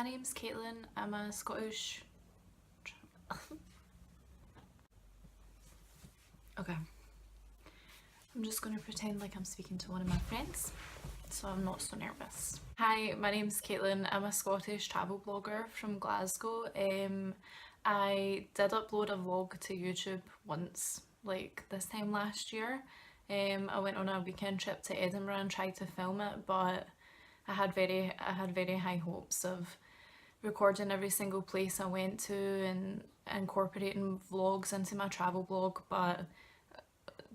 my name's Caitlin. I'm a Scottish... Okay. I'm just going to pretend like I'm speaking to one of my friends, so I'm not so nervous. Hi, my name's Caitlin. I'm a Scottish travel blogger from Glasgow. I did upload a vlog to YouTube once, like this time last year. I went on a weekend trip to Edinburgh and tried to film it, but I had very high hopes of recording every single place I went to and incorporating vlogs into my travel blog, but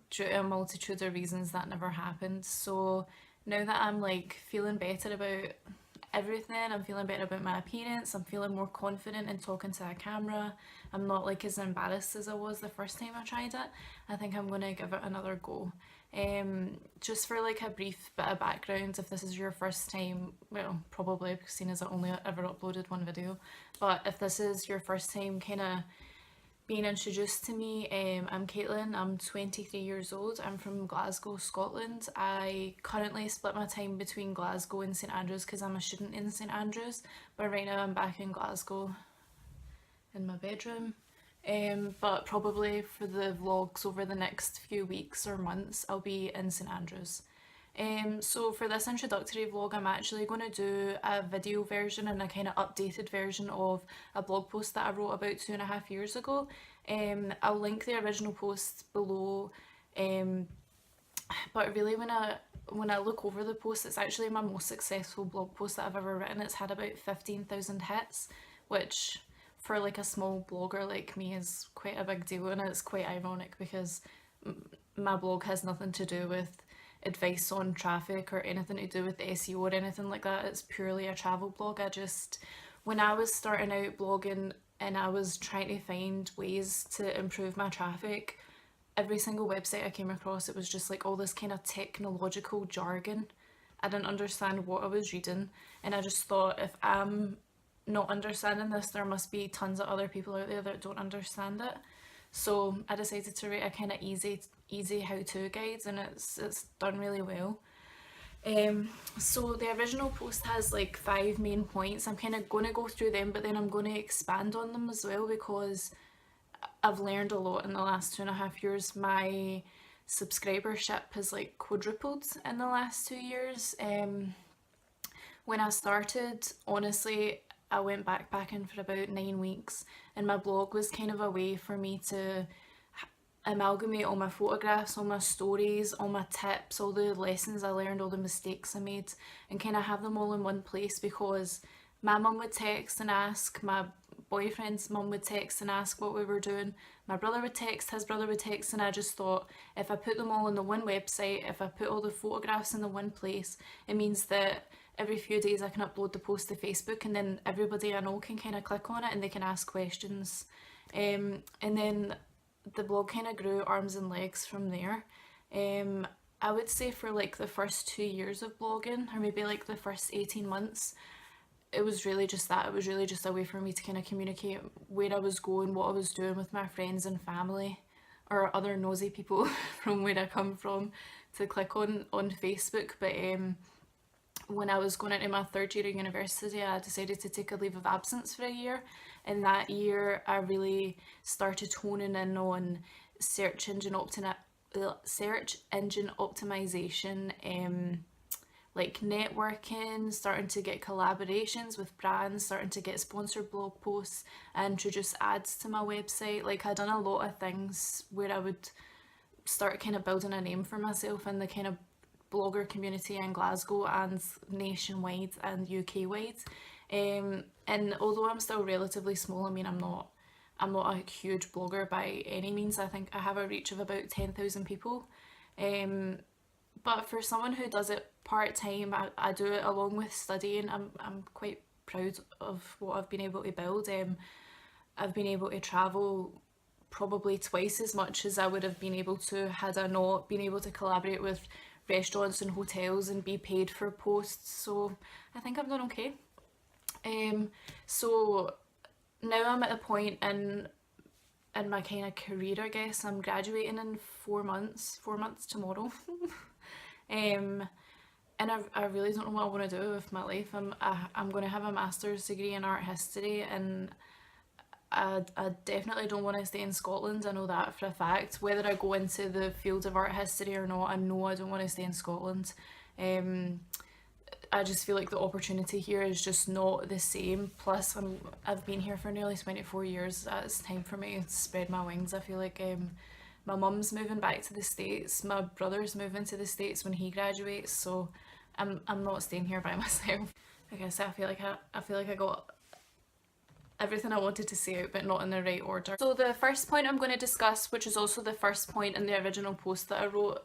due to a multitude of reasons that never happened. So now that I'm like feeling better about everything, I'm feeling better about my appearance, I'm feeling more confident in talking to a camera, I'm not like as embarrassed as I was the first time I tried it, I think I'm gonna give it another go. Just for like a brief bit of background, if this is your first time, well, probably, seeing as I only ever uploaded one video, but if this is your first time kind of being introduced to me, I'm Caitlin, I'm 23 years old, I'm from Glasgow, Scotland. I currently split my time between Glasgow and St Andrews because I'm a student in St Andrews, but right now I'm back in Glasgow in my bedroom. But probably for the vlogs over the next few weeks or months I'll be in St Andrews. So for this introductory vlog I'm actually going to do a video version and a kind of updated version of a blog post that I wrote about 2.5 years ago. I'll link the original post below, but really when I look over the post, it's actually my most successful blog post that I've ever written. It's had about 15,000 hits, which for like a small blogger like me is quite a big deal, and it's quite ironic because my blog has nothing to do with advice on traffic or anything to do with SEO or anything like that. It's purely a travel blog. When I was starting out blogging and I was trying to find ways to improve my traffic, every single website I came across, it was just like all this kind of technological jargon. I didn't understand what I was reading, and I just thought, if I'm not understanding this, there must be tons of other people out there that don't understand it. So I decided to write a kind of easy how-to guide, and it's done really well. So the original post has like 5 main points. I'm kind of going to go through them, but then I'm going to expand on them as well because I've learned a lot in the last 2.5 years. My subscribership has like quadrupled in the last 2 years. When I started, honestly, I went backpacking for about 9 weeks, and my blog was kind of a way for me to amalgamate all my photographs, all my stories, all my tips, all the lessons I learned, all the mistakes I made, and kind of have them all in one place, because my mum would text and ask, my boyfriend's mum would text and ask what we were doing, my brother would text, his brother would text, and I just thought, if I put them all on the one website, if I put all the photographs in the one place, it means that every few days I can upload the post to Facebook, and then everybody I know can kind of click on it and they can ask questions. And then the blog kind of grew arms and legs from there. I would say for like the first 2 years of blogging, or maybe like the first 18 months, it was really just that. It was really just a way for me to kind of communicate where I was going, what I was doing with my friends and family, or other nosy people from where I come from to click on Facebook. But when I was going into my 3rd year of university, I decided to take a leave of absence for a year, and that year I really started honing in on search engine optimization, like networking, starting to get collaborations with brands, starting to get sponsored blog posts, and introduce ads to my website. Like, I'd done a lot of things where I would start kind of building a name for myself in the kind of blogger community in Glasgow and nationwide and UK wide. And although I'm still relatively small, I mean, I'm not a huge blogger by any means. I think I have a reach of about 10,000 people. But for someone who does it part-time, I do it along with studying. I'm quite proud of what I've been able to build. I've been able to travel probably twice as much as I would have been able to had I not been able to collaborate with restaurants and hotels and be paid for posts. So I think I've done okay. So now I'm at a point in my kind of career, I guess. I'm graduating in 4 months tomorrow. and I really don't know what I want to do with my life. I'm going to have a master's degree in art history, and I definitely don't want to stay in Scotland. I know that for a fact. Whether I go into the field of art history or not, I know I don't want to stay in Scotland. Um, I just feel like the opportunity here is just not the same. Plus, I've been here for nearly 24 years. It's time for me to spread my wings. I feel like my mum's moving back to the States. My brother's moving to the States when he graduates. So I'm not staying here by myself. Like I said, I feel like I got everything I wanted to say out, but not in the right order. So the first point I'm going to discuss, which is also the first point in the original post that I wrote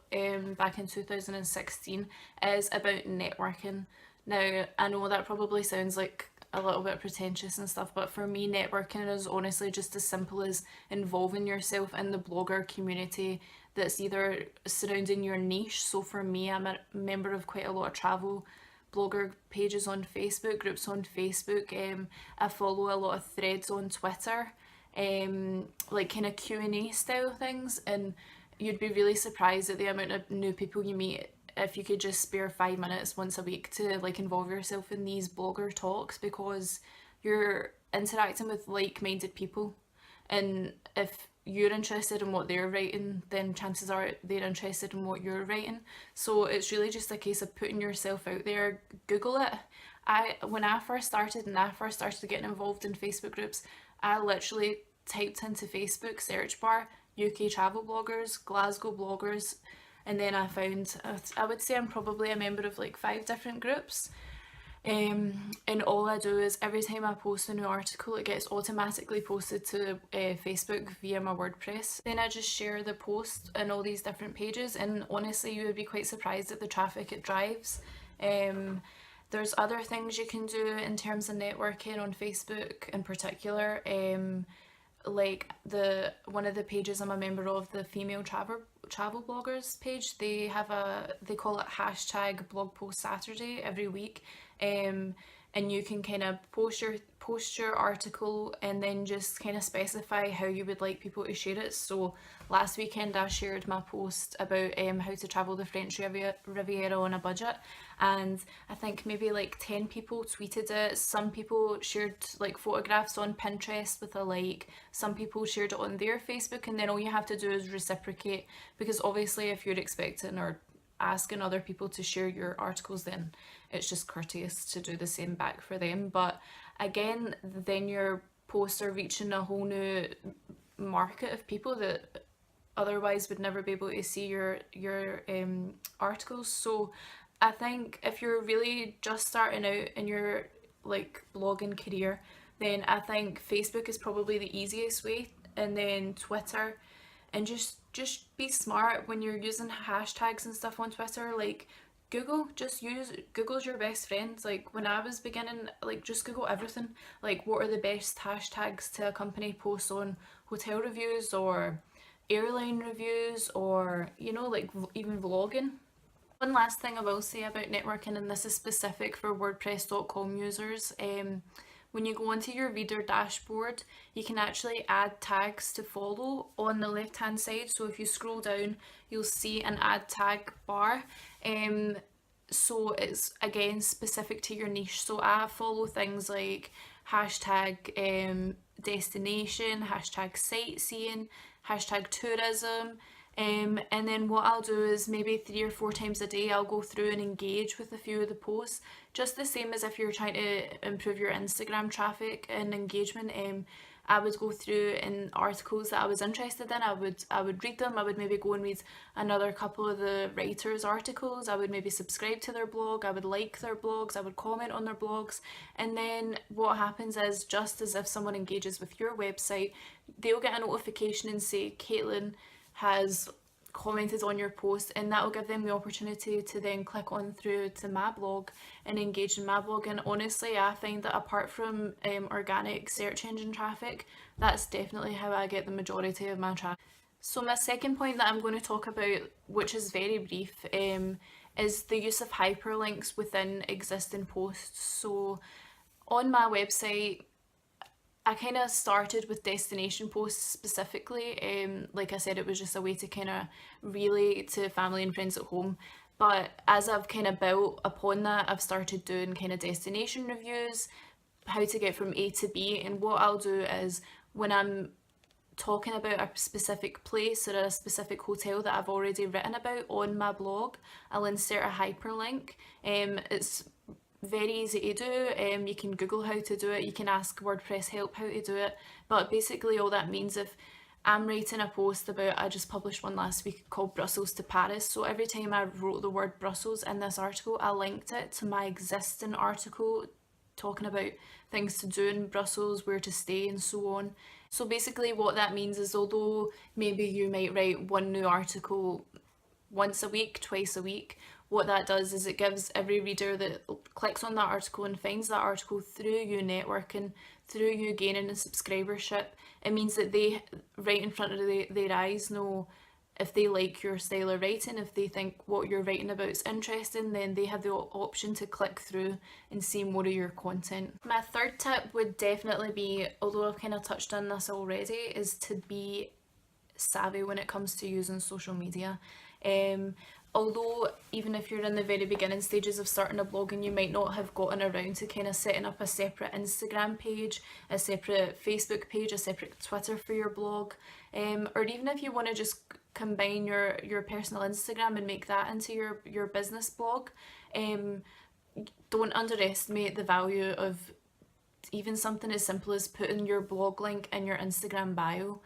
back in 2016, is about networking. Now, I know that probably sounds like a little bit pretentious and stuff, but for me, networking is honestly just as simple as involving yourself in the blogger community that's either surrounding your niche. So for me, I'm a member of quite a lot of travel blogger pages on Facebook, groups on Facebook. I follow a lot of threads on Twitter, like kind of Q&A style things, and you'd be really surprised at the amount of new people you meet if you could just spare 5 minutes once a week to like involve yourself in these blogger talks, because you're interacting with like-minded people, and if you're interested in what they're writing, then chances are they're interested in what you're writing. So it's really just a case of putting yourself out there. Google it. When I first started and I first started getting involved in Facebook groups, I literally typed into Facebook search bar UK travel bloggers, Glasgow bloggers, and then I found, I would say I'm probably a member of like 5 different groups. And all I do is every time I post a new article, it gets automatically posted to Facebook via my WordPress. Then I just share the post in all these different pages, and honestly, you would be quite surprised at the traffic it drives. There's other things you can do in terms of networking on Facebook in particular. Like one of the pages I'm a member of, the female travel bloggers page, they call it hashtag blog post Saturday every week, and you can kind of post your article and then just kind of specify how you would like people to share it. So last weekend I shared my post about how to travel the French Riviera on a budget, and I think maybe like 10 people tweeted it. Some people shared like photographs on Pinterest with a like, some people shared it on their Facebook, and then all you have to do is reciprocate, because obviously if you're expecting or asking other people to share your articles, then it's just courteous to do the same back for them. But again, then your posts are reaching a whole new market of people that otherwise would never be able to see your articles. So I think if you're really just starting out in your like blogging career, then I think Facebook is probably the easiest way, and then Twitter. And just be smart when you're using hashtags and stuff on Twitter. Like Google's your best friend. Like when I was beginning, like just Google everything. Like what are the best hashtags to accompany posts on hotel reviews or airline reviews, or like even vlogging. One last thing I will say about networking, and this is specific for WordPress.com users, when you go into your reader dashboard, you can actually add tags to follow on the left hand side. So if you scroll down, you'll see an add tag bar. So it's again specific to your niche. So I follow things like hashtag destination, hashtag sightseeing, hashtag tourism. And then what I'll do is maybe 3 or 4 times a day I'll go through and engage with a few of the posts, just the same as if you're trying to improve your Instagram traffic and engagement. I would go through in articles that I was interested in, I would read them. I would maybe go and read another couple of the writers' articles. I would maybe subscribe to their blog, I would like their blogs, I would comment on their blogs. And then what happens is, just as if someone engages with your website, they'll get a notification and say Caitlin has commented on your post, and that will give them the opportunity to then click on through to my blog and engage in my blog. And honestly, I find that apart from organic search engine traffic, that's definitely how I get the majority of my traffic. So my second point that I'm going to talk about, which is very brief, is the use of hyperlinks within existing posts. So on my website, I kind of started with destination posts specifically. Like I said, it was just a way to kind of relay to family and friends at home. But as I've kind of built upon that, I've started doing kind of destination reviews, how to get from A to B. And what I'll do is when I'm talking about a specific place or a specific hotel that I've already written about on my blog, I'll insert a hyperlink. It's very easy to do. You can Google how to do it, you can ask WordPress help how to do it. But basically, all that means, if I'm writing a post about, I just published one last week called Brussels to Paris. So every time I wrote the word Brussels in this article, I linked it to my existing article talking about things to do in Brussels, where to stay, and so on. So basically, what that means is, although maybe you might write one new article once a week, twice a week, what that does is it gives every reader that clicks on that article and finds that article through you networking, through you gaining a subscribership, it means that they, right in front of their eyes, know if they like your style of writing, if they think what you're writing about is interesting, then they have the option to click through and see more of your content. My third tip would definitely be, although I've kind of touched on this already, is to be savvy when it comes to using social media. Um, Although even if you're in the very beginning stages of starting a blog and you might not have gotten around to kind of setting up a separate Instagram page, a separate Facebook page, a separate Twitter for your blog, or even if you want to just combine your personal Instagram and make that into your business blog, don't underestimate the value of even something as simple as putting your blog link in your Instagram bio.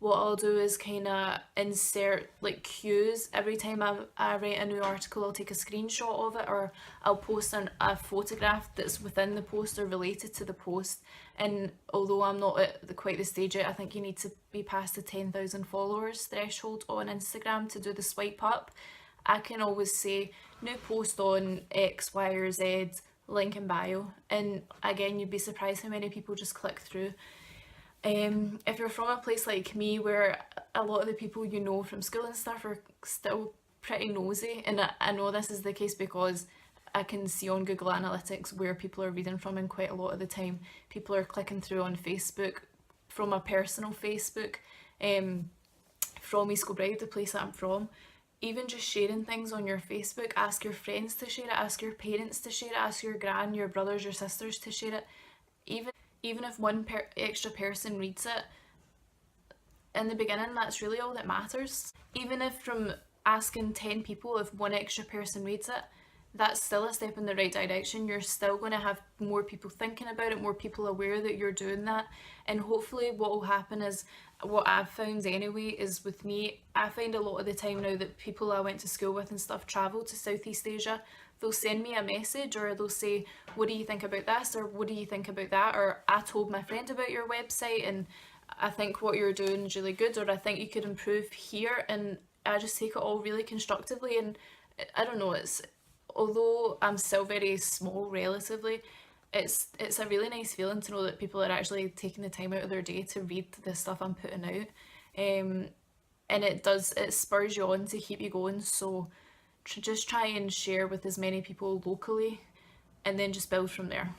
What I'll do is kind of insert like cues every time I write a new article. I'll take a screenshot of it, or I'll post a photograph that's within the post or related to the post. And although I'm not at quite the stage yet, I think you need to be past the 10,000 followers threshold on Instagram to do the swipe up. I can always say new post on X, Y, or Z, link in bio, and again, you'd be surprised how many people just click through. If you're from a place like me where a lot of the people you know from school and stuff are still pretty nosy, and I know this is the case because I can see on Google Analytics where people are reading from, and quite a lot of the time people are clicking through on Facebook from a personal Facebook, from East Kilbride, the place that I'm from. Even just sharing things on your Facebook, ask your friends to share it, ask your parents to share it, ask your your brothers, your sisters to share it. Even if one extra person reads it, in the beginning, that's really all that matters. Even if from asking 10 people, if one extra person reads it, that's still a step in the right direction. You're still going to have more people thinking about it, more people aware that you're doing that. And hopefully, what will happen is, what I've found anyway, is with me, I find a lot of the time now that people I went to school with and stuff travel to Southeast Asia, they'll send me a message, or they'll say, what do you think about this, or what do you think about that, or I told my friend about your website and I think what you're doing is really good, or I think you could improve here. And I just take it all really constructively. And I don't know, it's, although I'm still very small relatively, it's a really nice feeling to know that people are actually taking the time out of their day to read the stuff I'm putting out. Um, and it spurs you on to keep you going. So just try and share with as many people locally, and then just build from there.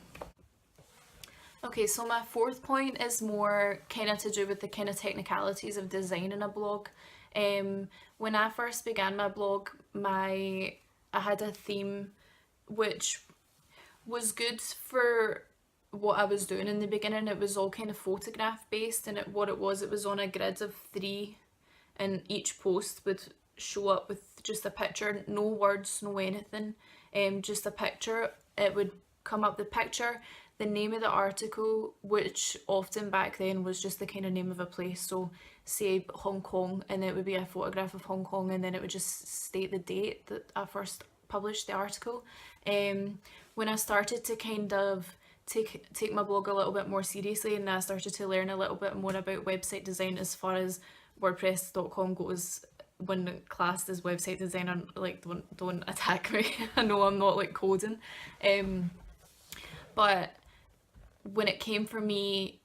Okay, so my fourth point is more kind of to do with the kind of technicalities of designing a blog. When I first began my blog, I had a theme which was good for what I was doing in the beginning. It was all kind of photograph based, and what it was on a grid of three, and each post would show up with just a picture, no words, no anything, just a picture. It would come up the picture, the name of the article, which often back then was just the kind of name of a place. So say Hong Kong, and it would be a photograph of Hong Kong, and then it would just state the date that I first published the article. When I started to kind of take my blog a little bit more seriously, and I started to learn a little bit more about website design as far as WordPress.com goes, when classed as website design, I'm like, don't attack me. I know I'm not like coding, but when it came for me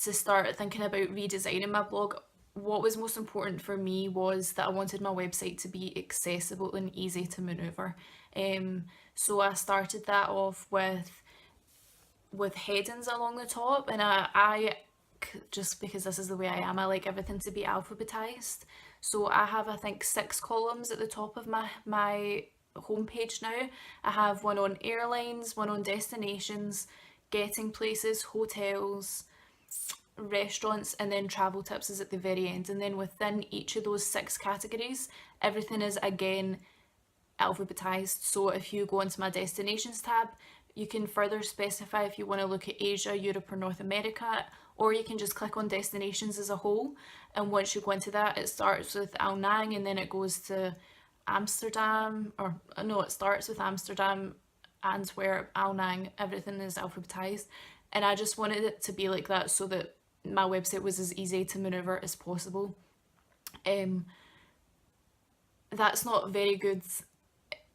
to start thinking about redesigning my blog, what was most important for me was that I wanted my website to be accessible and easy to maneuver. So I started that off with headings along the top, and I just because this is the way I am, I like everything to be alphabetized. So I have, I think, 6 columns at the top of my homepage now. I have one on airlines, one on destinations, getting places, hotels, restaurants, and then travel tips is at the very end. And then within each of those 6 categories, everything is again alphabetized. So if you go into my destinations tab, you can further specify if you want to look at Asia, Europe, or North America, or you can just click on destinations as a whole. And once you go into that, it starts with Al Nang and then it goes to Amsterdam, or no, it starts with Amsterdam, Antwerp, Al Nang, everything is alphabetized. And I just wanted it to be like that so that my website was as easy to maneuver as possible. Um, that's not very good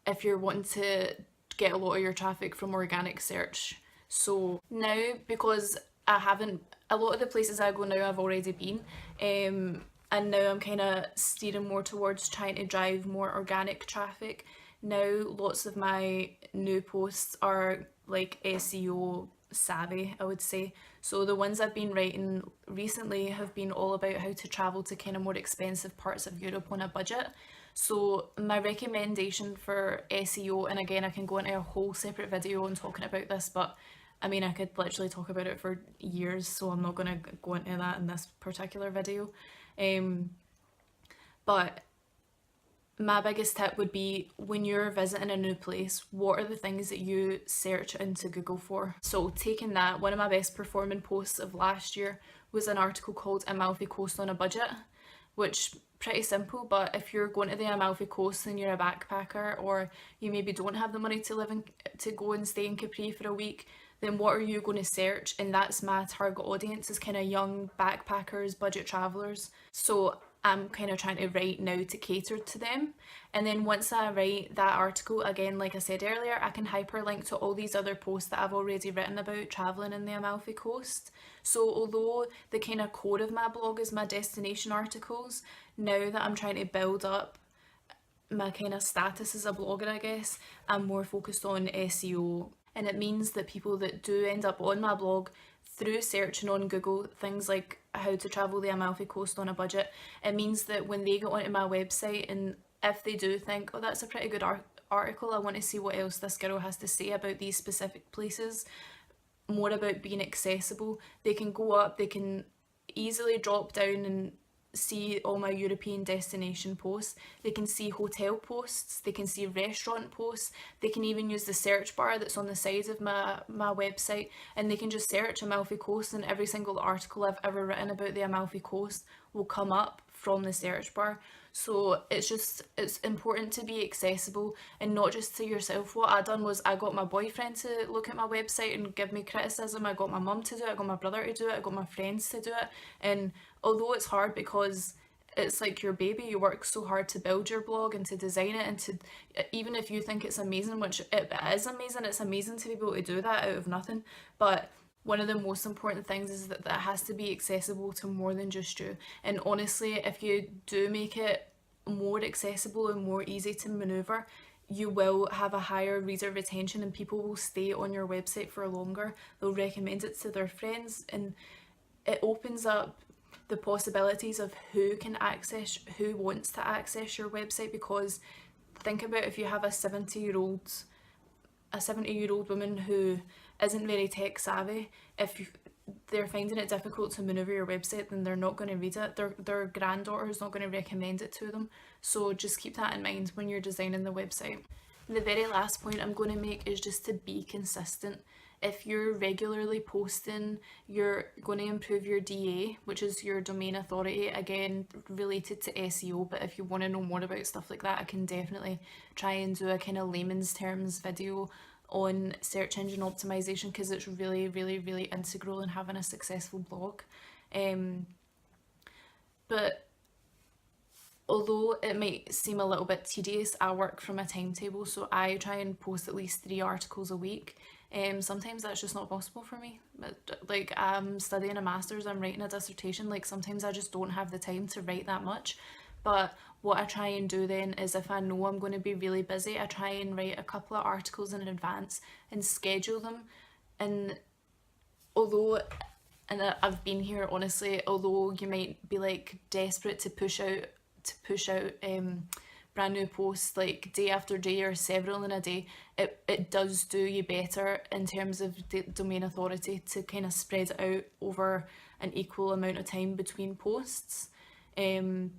if you're wanting to get a lot of your traffic from organic search. So now, because I haven't, a lot of the places I go now I've already been, and now I'm kind of steering more towards trying to drive more organic traffic. Now, lots of my new posts are like SEO savvy, I would say. So the ones I've been writing recently have been all about how to travel to kind of more expensive parts of Europe on a budget. So my recommendation for SEO, and again I can go into a whole separate video on talking about this, but I mean I could literally talk about it for years, so I'm not going to go into that in this particular video. But my biggest tip would be when you're visiting a new place, what are the things that you search into Google for? So taking that, one of my best performing posts of last year was an article called Amalfi Coast on a Budget, which pretty simple, but if you're going to the Amalfi Coast and you're a backpacker, or you maybe don't have the money to go and stay in Capri for a week, then what are you going to search? And that's my target audience, is kind of young backpackers, budget travelers. So I'm kind of trying to write now to cater to them. And then once I write that article, again, like I said earlier, I can hyperlink to all these other posts that I've already written about travelling in the Amalfi Coast. So although the kind of core of my blog is my destination articles, now that I'm trying to build up my kind of status as a blogger, I guess, I'm more focused on SEO. And it means that people that do end up on my blog through searching on Google things like how to travel the Amalfi Coast on a budget, it means that when they go onto my website, and if they do think, oh, that's a pretty good article, I want to see what else this girl has to say about these specific places, more about being accessible, they can go up, they can easily drop down and see all my European destination posts. They can see hotel posts, they can see restaurant posts, they can even use the search bar that's on the side of my website, and they can just search Amalfi Coast, and every single article I've ever written about the Amalfi Coast will come up from the search bar. So it's important to be accessible, and not just to yourself. What I done was I got my boyfriend to look at my website and give me criticism, I got my mum to do it, I got my brother to do it, I got my friends to do it. And although it's hard because it's like your baby, you work so hard to build your blog and to design it, and to, even if you think it's amazing, which it is amazing, it's amazing to be able to do that out of nothing, but one of the most important things is that that has to be accessible to more than just you. And honestly, if you do make it more accessible and more easy to maneuver, you will have a higher reader retention, and people will stay on your website for longer. They'll recommend it to their friends, and it opens up the possibilities of who wants to access your website. Because think about if you have a 70-year-old woman who isn't very tech savvy, if they're finding it difficult to maneuver your website, then they're not going to read it. Their granddaughter is not going to recommend it to them. So just keep that in mind when you're designing the website. The very last point I'm going to make is just to be consistent. If you're regularly posting, you're going to improve your DA, which is your domain authority, again related to SEO. But if you want to know more about stuff like that, I can definitely try and do a kind of layman's terms video on search engine optimization, because it's really, really, really integral in having a successful blog. But although it might seem a little bit tedious, I work from a timetable, so I try and post at least 3 articles a week. Sometimes that's just not possible for me. But, like, I'm studying a master's, I'm writing a dissertation, like sometimes I just don't have the time to write that much. But what I try and do then is, if I know I'm going to be really busy, I try and write a couple of articles in advance and schedule them. And I've been here, honestly, although you might be like desperate to push out to push out brand new posts like day after day or several in a day, it does do you better in terms of the domain authority to kind of spread it out over an equal amount of time between posts. Um,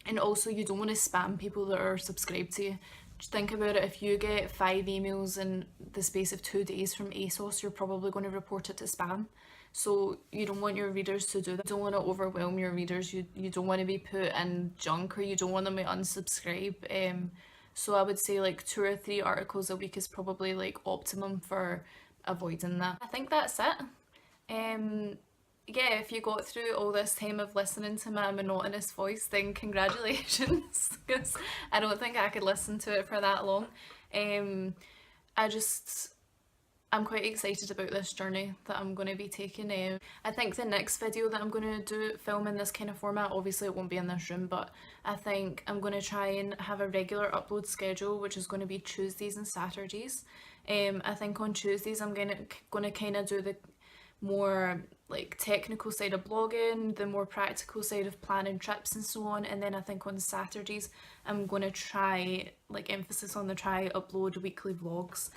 and also, you don't want to spam people that are subscribed to you. Just think about it, if you get 5 emails in the space of 2 days from ASOS, you're probably going to report it to spam. So you don't want your readers to do that. You don't want to overwhelm your readers. You don't want to be put in junk, or you don't want them to unsubscribe. So I would say like 2 or 3 articles a week is probably like optimum for avoiding that. I think that's it. Yeah, if you got through all this time of listening to my monotonous voice, then congratulations, because I don't think I could listen to it for that long. Um, I just, I'm quite excited about this journey that I'm going to be taking. I think the next video that I'm going to do, film in this kind of format, obviously it won't be in this room, but I think I'm going to try and have a regular upload schedule, which is going to be Tuesdays and Saturdays. I think on Tuesdays I'm gonna kind of do the more like technical side of blogging, the more practical side of planning trips and so on, and then I think on Saturdays I'm going to try, like emphasis on the try, upload weekly vlogs.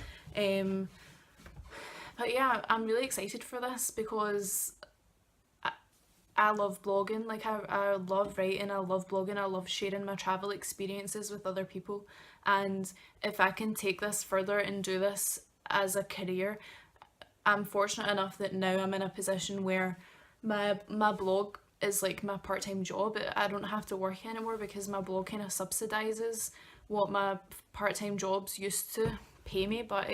But yeah, I'm really excited for this because I love blogging. Like I love writing, I love blogging, I love sharing my travel experiences with other people, and if I can take this further and do this as a career, I'm fortunate enough that now I'm in a position where my blog is like my part-time job. I don't have to work anymore because my blog kind of subsidizes what my part-time jobs used to pay me. But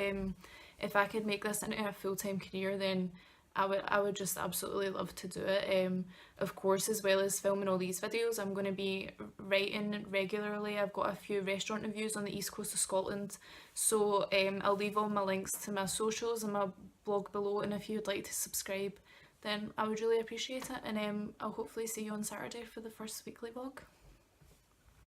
if I could make this into a full-time career, then I would just absolutely love to do it. Of course, as well as filming all these videos, I'm going to be writing regularly. I've got a few restaurant reviews on the east coast of Scotland, so I'll leave all my links to my socials and my blog below, and if you'd like to subscribe, then I would really appreciate it, and I'll hopefully see you on Saturday for the first weekly vlog.